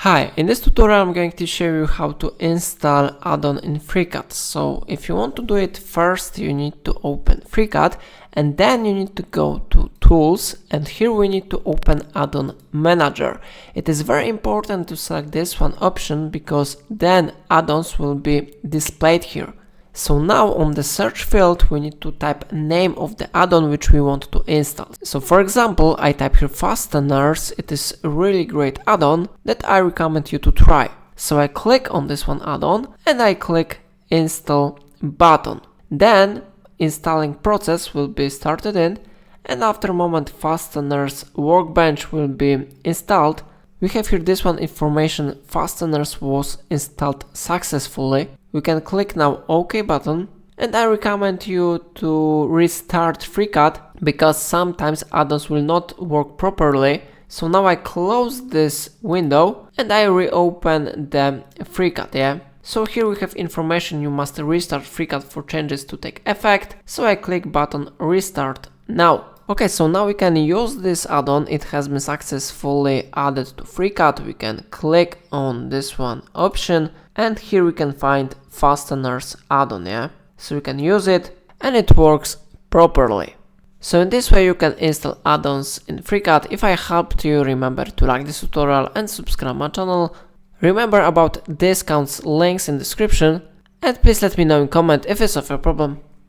Hi, in this tutorial I'm going to show you how to install add-on in FreeCAD. So if you want to do it, first you need to open FreeCAD and then you need to go to Tools, and here we need to open Add-on Manager. It is very important to select this one option because then add-ons will be displayed here. So now on the search field we need to type name of the add-on which we want to install. So for example, I type here Fasteners. It is a really great add-on that I recommend you to try. So I click on this one add-on and I click install button. Then installing process will be started in, and after a moment Fasteners workbench will be installed. We have here this one information: Fasteners was installed successfully. We can click now OK button, and I recommend you to restart FreeCAD because sometimes add-ons will not work properly. So now I close this window and I reopen the FreeCAD, So here we have information: you must restart FreeCAD for changes to take effect. So I click button restart now. Okay, so now we can use this add-on. It has been successfully added to FreeCAD. We can click on this one option and here we can find Fasteners add-on, So we can use it and it works properly. So in this way you can install add-ons in FreeCAD. If I helped you, remember to like this tutorial and subscribe my channel. Remember about discounts, links in description, and please let me know in comment if it's of a problem.